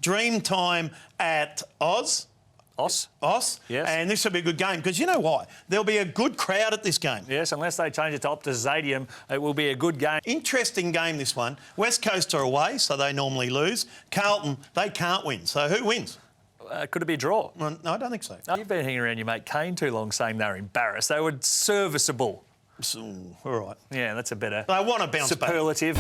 Dream time at Oz. Yes. And this will be a good game because you know why? There'll be a good crowd at this game. Yes, unless they change it to Optus Stadium, it will be a good game. Interesting game, this one. West Coast are away, so they normally lose. Carlton, they can't win. So who wins? Could it be a draw? Well, no, I don't think so. You've been hanging around your mate Kane too long saying they're embarrassed. They were serviceable. All right. Yeah, that's a better They want to bounce superlative.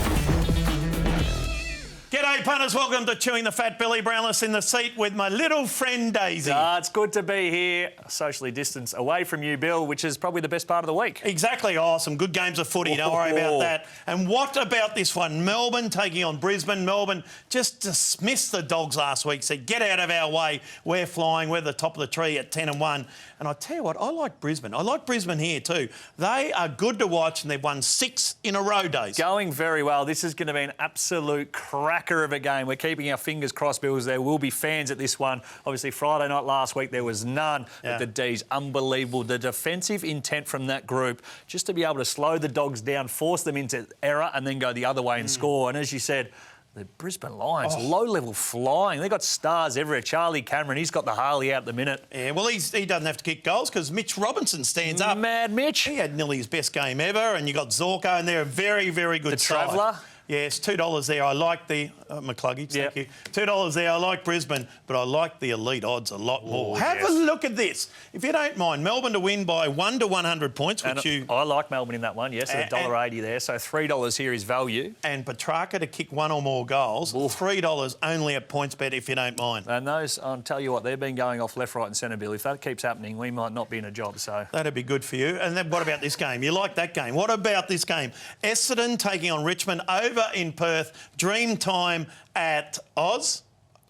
G'day, punters. Welcome to Chewing the Fat. Billy Brownless in the seat with my little friend Daisy. It's good to be here, socially distanced away from you, Bill, which is probably the best part of the week. Exactly. Oh, some good games of footy. Don't worry about that. And what about this one? Melbourne taking on Brisbane. Melbourne just dismissed the Dogs last week, said, get out of our way. We're flying. We're the top of the tree at 10-1. And I tell you what, I like Brisbane. I like Brisbane here too. They are good to watch and they've won 6 in a row, Days. Going very well. This is going to be an absolute cracker of a game. We're keeping our fingers crossed, Bills. There will be fans at this one. Obviously, Friday night last week, there was none. Yeah. But the D's, unbelievable. The defensive intent from that group, just to be able to slow the Dogs down, force them into error and then go the other way and score. And as you said, the Brisbane Lions, low-level flying. They've got stars everywhere. Charlie Cameron, he's got the Harley out at the minute. Yeah, well, he doesn't have to kick goals because Mitch Robinson stands up. Mad Mitch. He had nearly his best game ever, and you got Zorko, and they're a very, very good side. The Traveller. Yes, $2 there. I like the... McCluggage, thank you. $2 there. I like Brisbane, but I like the elite odds a lot more. Have a look at this. If you don't mind, Melbourne to win by 1 to 100 points, which I like Melbourne in that one, yes, at $1.80 there. So $3 here is value. And Petrarca to kick 1 or more goals, $3 only at PointsBet if you don't mind. And those, I'll tell you what, they've been going off left, right and centre, Bill. If that keeps happening, we might not be in a job, so... That'd be good for you. And then what about this game? You like that game. What about this game? Essendon taking on Richmond over in Perth. Dream time at Oz.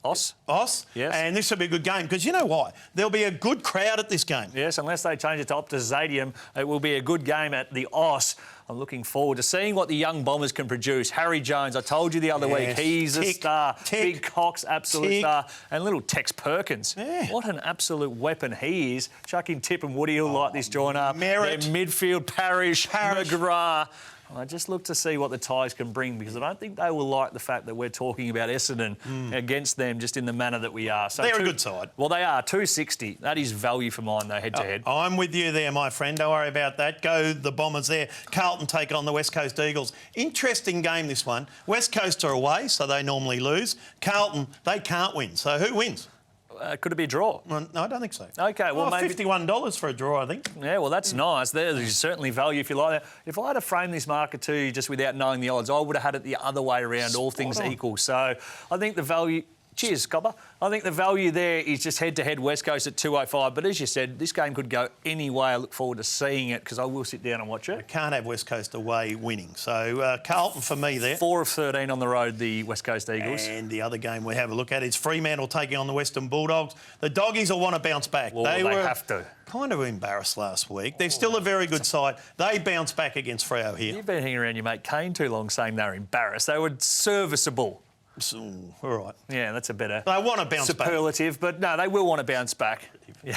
Yes. And this will be a good game because you know why? There'll be a good crowd at this game. Yes, unless they change it to Optus Stadium, it will be a good game at the Oz. I'm looking forward to seeing what the young Bombers can produce. Harry Jones, I told you the other week, he's a star. Big Cox, absolute star. And little Tex Perkins. Yeah. What an absolute weapon he is. Chucking Tip and Woody will like this join up. Merritt. Their midfield, Parrish. McGrath. I just look to see what the Tigers can bring because I don't think they will like the fact that we're talking about Essendon against them just in the manner that we are. So they're a good side. Well, they are. $2.60. That is value for mine, though, head-to-head. I'm with you there, my friend. Don't worry about that. Go the Bombers there. Carlton take on the West Coast Eagles. Interesting game, this one. West Coast are away, so they normally lose. Carlton, they can't win. So who wins? Could it be a draw? Well, no, I don't think so. OK, well, maybe... $51 for a draw, I think. Yeah, well, that's nice. There's certainly value if you like that. If I had to frame this market to you just without knowing the odds, I would have had it the other way around, all things equal. So I think the value... Cheers, Copper. I think the value there is just head-to-head West Coast at 205. But as you said, this game could go any way. I look forward to seeing it because I will sit down and watch it. I can't have West Coast away winning. So Carlton for me there. 4 of 13 on the road, the West Coast Eagles. And the other game we have a look at is Fremantle taking on the Western Bulldogs. The Doggies will want to bounce back. Well, they have to. Kind of embarrassed last week. They're still a very good side. They bounce back against Freo here. You've been hanging around your mate Kane too long saying they're embarrassed. They were serviceable. All right. Yeah, that's a better... They want to bounce superlative, but no, they will want to bounce back. Yeah,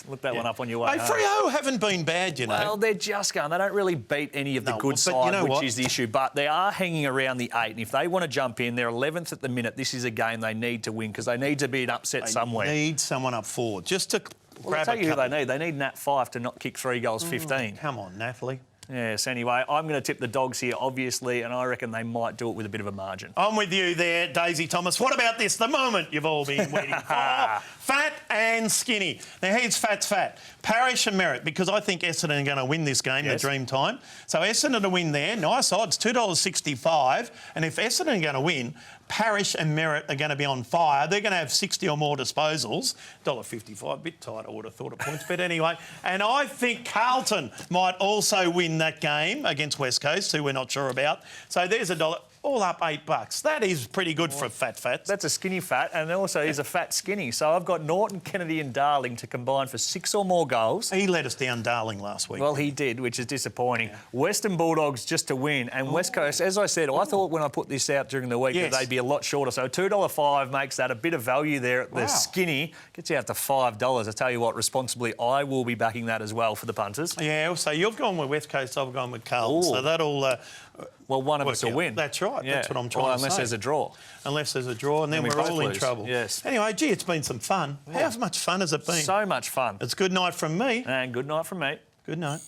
look that one up on your way. Hey, Freo haven't been bad, you know. Well, they're just going. They don't really beat any of the good side, which is the issue. But they are hanging around the 8. And if they want to jump in, they're 11th at the minute. This is a game they need to win because they need to be an upset somewhere. They need someone up forward just to grab I'll tell you who they need. They need Nat 5 to not kick 3 goals 15. Come on, Nathalie. Yes, anyway, I'm going to tip the Dogs here, obviously, and I reckon they might do it with a bit of a margin. I'm with you there, Daisy Thomas. What about this? The moment you've all been waiting for. Fat and skinny. Now, here's Fat's fat. Parrish and Merritt, because I think Essendon are going to win this game, the dream time. So Essendon to win there. Nice odds, $2.65. And if Essendon are going to win, Parrish and Merritt are going to be on fire. They're going to have 60 or more disposals. $1.55, a bit tight, I would have thought at points, but anyway. And I think Carlton might also win that game against West Coast, who we're not sure about. So there's $1. All up $8. That is pretty good for fat. That's a skinny fat, and also is a fat skinny. So I've got Norton, Kennedy and Darling to combine for 6 or more goals. He let us down, Darling, last week. Well, he did, which is disappointing. Western Bulldogs just to win, and West Coast, as I said, I thought when I put this out during the week that they'd be a lot shorter. So $2.05 makes that a bit of value there at the skinny. Gets you out to $5. I tell you what, responsibly, I will be backing that as well for the punters. Yeah, so you've gone with West Coast, I've gone with Carlton. So that'll... Well, one of us will win. That's right. Yeah. That's what I'm trying to say. Unless there's a draw. Unless there's a draw, and then we we're both all in lose. trouble. Yes. Anyway, gee, it's been some fun. How much fun has it been? So much fun. It's good night from me. And good night from me. Good night.